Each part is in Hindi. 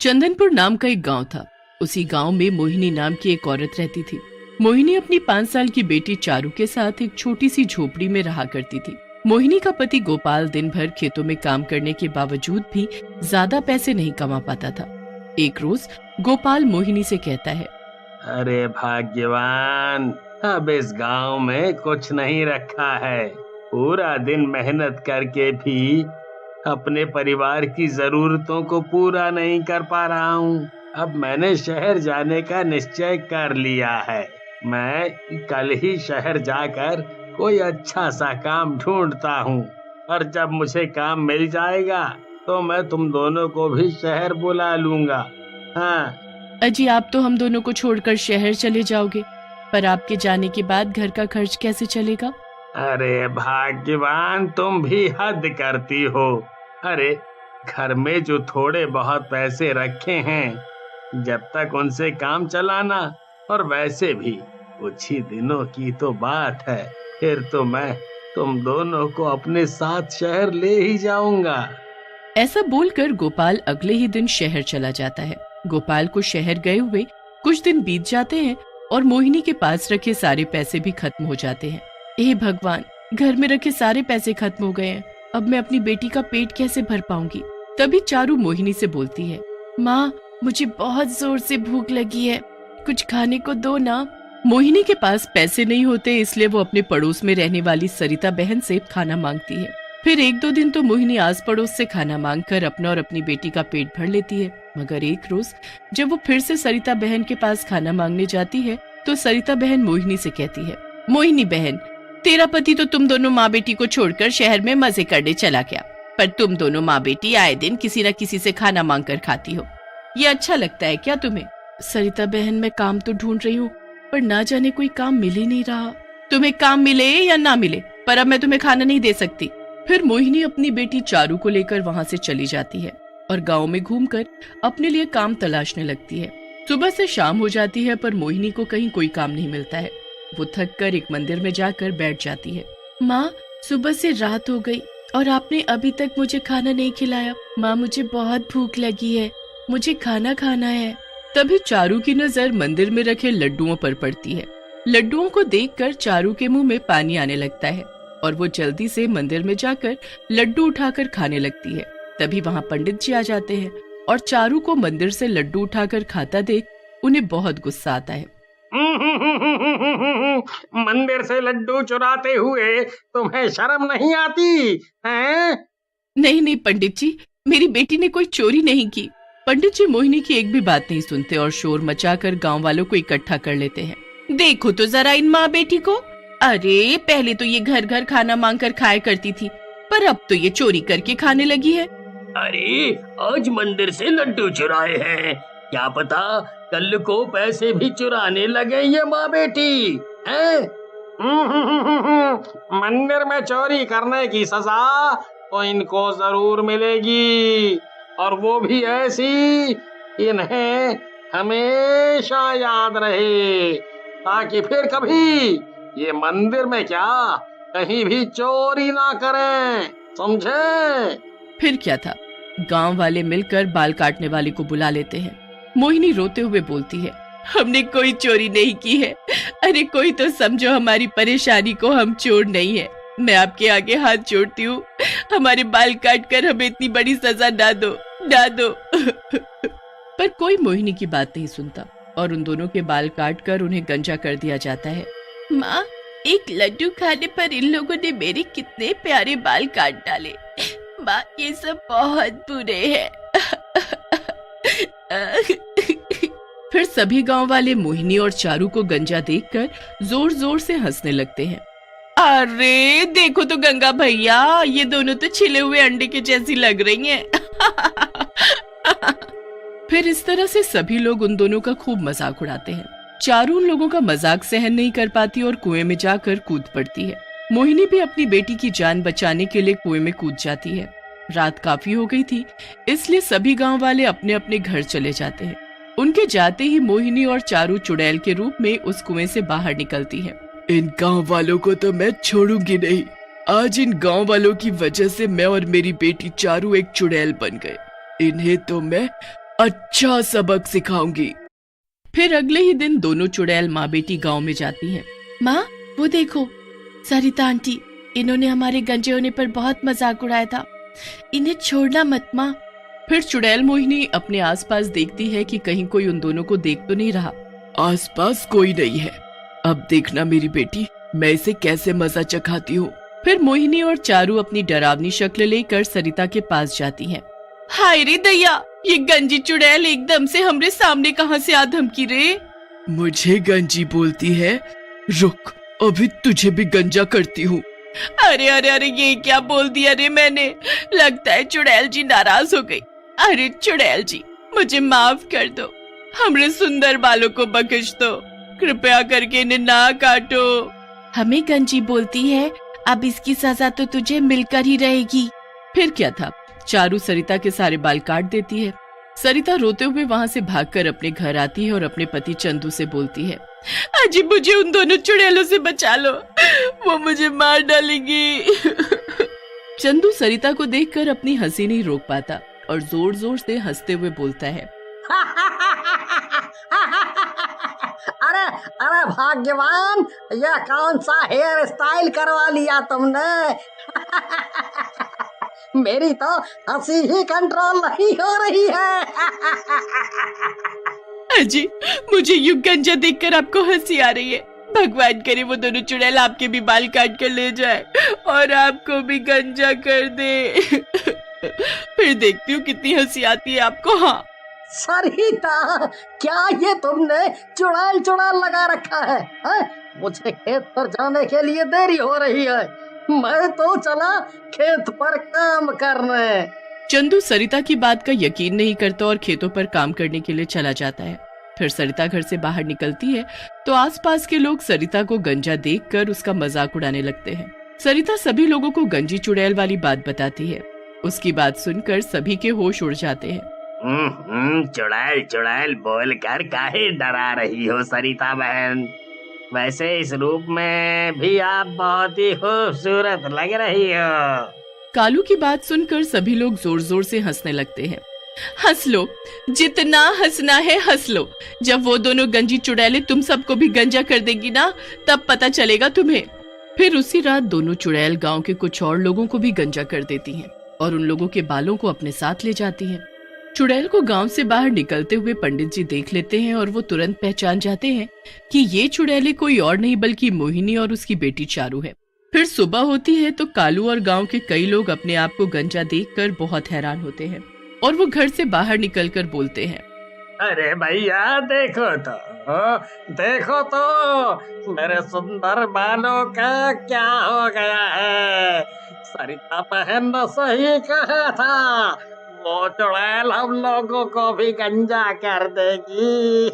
चंदनपुर नाम का एक गांव था। उसी गांव में मोहिनी नाम की एक औरत रहती थी। मोहिनी अपनी 5 साल की बेटी चारू के साथ एक छोटी सी झोपड़ी में रहा करती थी। मोहिनी का पति गोपाल दिन भर खेतों में काम करने के बावजूद भी ज्यादा पैसे नहीं कमा पाता था। एक रोज गोपाल मोहिनी से कहता है, अरे भाग्यवान, अब इस गांव में कुछ नहीं रखा है। पूरा दिन मेहनत करके भी अपने परिवार की जरूरतों को पूरा नहीं कर पा रहा हूँ। अब मैंने शहर जाने का निश्चय कर लिया है। मैं कल ही शहर जाकर कोई अच्छा सा काम ढूंढता हूँ, और जब मुझे काम मिल जाएगा तो मैं तुम दोनों को भी शहर बुला लूंगा। हाँ। अजी, आप तो हम दोनों को छोड़कर शहर चले जाओगे, पर आपके जाने के बाद घर का खर्च कैसे चलेगा? अरे भाग्यवान, तुम भी हद करती हो। अरे घर में जो थोड़े बहुत पैसे रखे हैं, जब तक उनसे काम चलाना, और वैसे भी कुछ ही दिनों की तो बात है, फिर तो मैं तुम दोनों को अपने साथ शहर ले ही जाऊंगा। ऐसा बोलकर गोपाल अगले ही दिन शहर चला जाता है। गोपाल को शहर गए हुए कुछ दिन बीत जाते हैं और मोहिनी के पास रखे सारे पैसे भी खत्म हो जाते हैं। हे भगवान, घर में रखे सारे पैसे खत्म हो गए हैं। अब मैं अपनी बेटी का पेट कैसे भर पाऊंगी? तभी चारू मोहिनी से बोलती है, माँ, मुझे बहुत जोर से भूख लगी है, कुछ खाने को दो ना। मोहिनी के पास पैसे नहीं होते, इसलिए वो अपने पड़ोस में रहने वाली सरिता बहन से खाना मांगती है। फिर 1-2 दिन तो मोहिनी आस पड़ोस से खाना मांगकर अपना और अपनी बेटी का पेट भर लेती है। मगर एक रोज जब वो फिर से सरिता बहन के पास खाना मांगने जाती है तो सरिता बहन मोहिनी से कहती है, मोहिनी बहन, तेरा पति तो तुम दोनों माँ बेटी को छोड़कर शहर में मजे करने चला गया, पर तुम दोनों माँ बेटी आए दिन किसी न किसी से खाना मांग कर खाती हो। ये अच्छा लगता है क्या तुम्हें? सरिता बहन, मैं काम तो ढूंढ रही हूँ, पर ना जाने कोई काम मिल ही नहीं रहा। तुम्हें काम मिले या ना मिले, पर अब मैं तुम्हें खाना नहीं दे सकती। फिर मोहिनी अपनी बेटी चारू को लेकर वहाँ से चली जाती है और गांव में घूमकर अपने लिए काम तलाशने लगती है। सुबह से शाम हो जाती है, पर मोहिनी को कहीं कोई काम नहीं मिलता है। वो थक कर एक मंदिर में जाकर बैठ जाती है। माँ, सुबह से रात हो गई और आपने अभी तक मुझे खाना नहीं खिलाया। माँ, मुझे बहुत भूख लगी है, मुझे खाना खाना है। तभी चारू की नजर मंदिर में रखे लड्डुओं पर पड़ती है। लड्डुओं को देखकर चारू के मुंह में पानी आने लगता है और वो जल्दी से मंदिर में जाकर लड्डू उठाकर खाने लगती है। तभी वहाँ पंडित जी आ जाते हैं और चारू को मंदिर से लड्डू उठाकर खाता देख उन्हें बहुत गुस्सा आता है। मंदिर से लड्डू चुराते हुए तुम्हें शर्म नहीं आती हैं? नहीं नहीं पंडित जी, मेरी बेटी ने कोई चोरी नहीं की। पंडित जी मोहिनी की एक भी बात नहीं सुनते और शोर मचाकर गांव वालों को इकट्ठा कर लेते हैं। देखो तो जरा इन माँ बेटी को। अरे पहले तो ये घर घर खाना मांग कर खाया करती थी, पर अब तो ये चोरी करके खाने लगी है। अरे आज मंदिर से लड्डू चुराए हैं, क्या पता कल को पैसे भी चुराने लगे ये माँ बेटी हैं? मंदिर में चोरी करने की सजा तो इनको जरूर मिलेगी, और वो भी ऐसी इन्हें हमेशा याद रहे, ताकि फिर कभी ये मंदिर में क्या कहीं भी चोरी ना करें, समझे? फिर क्या था, गांव वाले मिलकर बाल काटने वाले को बुला लेते हैं। मोहिनी रोते हुए बोलती है, हमने कोई चोरी नहीं की है। अरे कोई तो समझो हमारी परेशानी को, हम चोर नहीं है। मैं आपके आगे हाथ जोड़ती हूँ, हमारे बाल काट कर हमें इतनी बड़ी सजा ना दो, ना दो। पर कोई मोहिनी की बात नहीं सुनता और उन दोनों के बाल काट कर उन्हें गंजा कर दिया जाता है। माँ, एक लड्डू खाने पर इन लोगों ने मेरे कितने प्यारे बाल काट डाले। माँ, ये सब बहुत बुरे हैं। फिर सभी गांव वाले मोहिनी और चारू को गंजा देखकर जोर जोर से हंसने लगते हैं। अरे देखो तो गंगा भैया, ये दोनों तो छिले हुए अंडे के जैसी लग रही हैं। फिर इस तरह से सभी लोग उन दोनों का खूब मजाक उड़ाते हैं। चारू उन लोगों का मजाक सहन नहीं कर पाती और कुएं में जाकर कूद पड़ती है। मोहिनी भी अपनी बेटी की जान बचाने के लिए कुएं में कूद जाती है। रात काफी हो गई थी, इसलिए सभी गांव वाले अपने अपने घर चले जाते हैं। उनके जाते ही मोहिनी और चारू चुड़ैल के रूप में उस कुएं से बाहर निकलती है। इन गांव वालों को तो मैं छोड़ूंगी नहीं। आज इन गांव वालों की वजह से मैं और मेरी बेटी चारू एक चुड़ैल बन गए। इन्हें तो मैं अच्छा सबक सिखाऊंगी। फिर अगले ही दिन दोनों चुड़ैल माँ बेटी गांव में जाती हैं। माँ, वो देखो सरिता आंटी, इन्होंने हमारे गंजे होने पर बहुत मजाक उड़ाया था, इन्हें छोड़ना मत माँ। फिर चुड़ैल मोहिनी अपने आसपास देखती है कि कहीं कोई उन दोनों को देख तो नहीं रहा। आसपास कोई नहीं है, अब देखना मेरी बेटी, मैं इसे कैसे मजा चखाती हूँ। फिर मोहिनी और चारू अपनी डरावनी शक्ल लेकर सरिता के पास जाती हैं। हाय रे दैया, ये गंजी चुड़ैल एकदम से हमरे सामने कहाँ से आ धमकी रे। मुझे गंजी बोलती है? रुक, अभी तुझे भी गंजा करती हूँ। अरे अरे अरे, ये क्या बोल दिया रे मैंने, लगता है चुड़ैल जी नाराज हो गई। अरे चुड़ैल जी, मुझे माफ कर दो, हमरे सुंदर बालों को बख्श दो, कृपया करके इन्हें ना काटो। हमें गंजी बोलती है, अब इसकी सजा तो तुझे मिलकर ही रहेगी। फिर क्या था, चारू सरिता के सारे बाल काट देती है। सरिता रोते हुए वहाँ से भागकर अपने घर आती है और अपने पति चंदू से बोलती है, अजी मुझे उन दोनों चुड़ैलों से बचा लो, वो मुझे मार डालेंगी। चंदू सरिता को देखकर अपनी हंसी नहीं रोक पाता और जोर जोर से हंसते हुए बोलता है, अरे अरे भाग्यवान, यह कौन सा हेयर स्टाइल करवा लिया तुमने? मेरी तो हंसी ही कंट्रोल नहीं हो रही है। अजी, मुझे यूं गंजा देखकर आपको हंसी आ रही है। भगवान करे वो दोनों चुड़ैल आपके भी बाल काट कर ले जाए और आपको भी गंजा कर दे। फिर देखती हूँ कितनी हंसी आती है आपको। हाँ सरिता, क्या ये तुमने चुड़ैल चुड़ैल लगा रखा है? मुझे खेत पर जाने के लिए देरी हो रही है, मैं तो चला खेत पर काम करने। चंदू सरिता की बात का यकीन नहीं करता और खेतों पर काम करने के लिए चला जाता है। फिर सरिता घर से बाहर निकलती है तो आसपास के लोग सरिता को गंजा देखकर उसका मजाक उड़ाने लगते हैं। सरिता सभी लोगों को गंजी चुड़ैल वाली बात बताती है। उसकी बात सुनकर सभी के होश उड़ जाते हैं। चुड़ैल चुड़ैल बोलकर काहे डरा रही हो सरिता बहन? वैसे इस रूप में भी आप बहुत ही खूबसूरत लग रही हो। कालू की बात सुनकर सभी लोग जोर जोर से हंसने लगते हैं। हंस लो, जितना हंसना है हंस लो। जब वो दोनों गंजी चुड़ैलें तुम सबको भी गंजा कर देंगी ना, तब पता चलेगा तुम्हें। फिर उसी रात दोनों चुड़ैल गांव के कुछ और लोगों को भी गंजा कर देती हैं और उन लोगों के बालों को अपने साथ ले जाती हैं। चुड़ैल को गांव से बाहर निकलते हुए पंडित जी देख लेते हैं और वो तुरंत पहचान जाते हैं कि ये चुड़ैलें कोई और नहीं बल्कि मोहिनी और उसकी बेटी चारू है। फिर सुबह होती है तो कालू और गांव के कई लोग अपने आप को गंजा देखकर बहुत हैरान होते हैं और वो घर से बाहर निकलकर बोलते हैं, अरे भैया देखो तो मेरे सुंदर बालों का क्या हो गया है। सरिता बहन ने सही कहा था, वो चुड़ैल हम लोगों को भी गंजा कर देगी।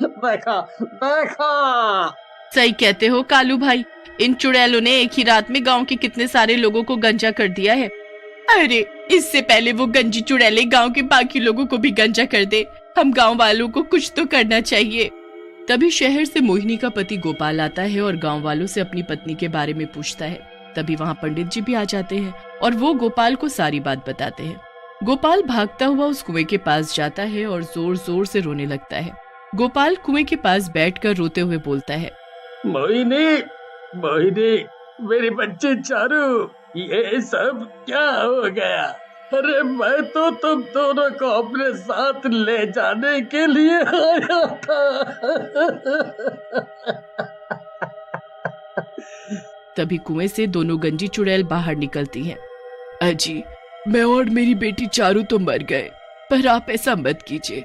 देखो देखो। सही कहते हो कालू भाई, इन चुड़ैलों ने एक ही रात में गांव के कितने सारे लोगों को गंजा कर दिया है। अरे इससे पहले वो गंजी चुड़ैलें गांव के बाकी लोगों को भी गंजा कर दे, हम गांव वालों को कुछ तो करना चाहिए। तभी शहर से मोहिनी का पति गोपाल आता है और गांव वालों से अपनी पत्नी के बारे में पूछता है। तभी वहाँ पंडित जी भी आ जाते हैं और वो गोपाल को सारी बात बताते हैं। गोपाल भागता हुआ उस कुएं के पास जाता है और जोर जोर से रोने लगता है। गोपाल कुएं के पास बैठकर रोते हुए बोलता है, मोहिनी मोहिनी, मेरी बच्ची चारू, ये सब क्या हो गया? अरे मैं तो तुम दोनों को अपने साथ ले जाने के लिए आया था। तभी कुएं से दोनों गंजी चुड़ैल बाहर निकलती हैं। अजी, मैं और मेरी बेटी चारू तो मर गए, पर आप ऐसा मत कीजिए।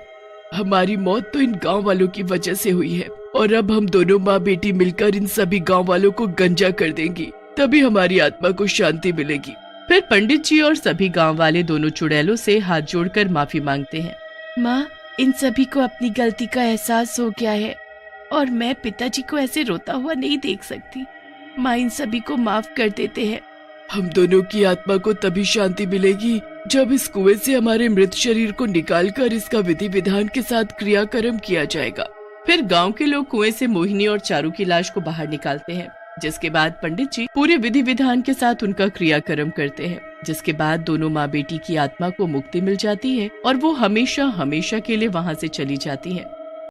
हमारी मौत तो इन गांव वालों की वजह से हुई है और अब हम दोनों माँ बेटी मिलकर इन सभी गांव वालों को गंजा कर देंगी, तभी हमारी आत्मा को शांति मिलेगी। फिर पंडित जी और सभी गांव वाले दोनों चुड़ैलों से हाथ जोड़कर माफी मांगते हैं। माँ, इन सभी को अपनी गलती का एहसास हो गया है और मैं पिताजी को ऐसे रोता हुआ नहीं देख सकती। माँ, इन सभी को माफ कर देते हैं। हम दोनों की आत्मा को तभी शांति मिलेगी जब इस कुएं से हमारे मृत शरीर को निकालकर इसका विधि विधान के साथ क्रियाकर्म किया जाएगा। फिर गांव के लोग कुएं से मोहिनी और चारू की लाश को बाहर निकालते हैं, जिसके बाद पंडित जी पूरे विधि विधान के साथ उनका क्रियाकर्म करते हैं जिसके बाद दोनों माँ बेटी की आत्मा को मुक्ति मिल जाती है और वो हमेशा हमेशा के लिए वहाँ से चली जाती है।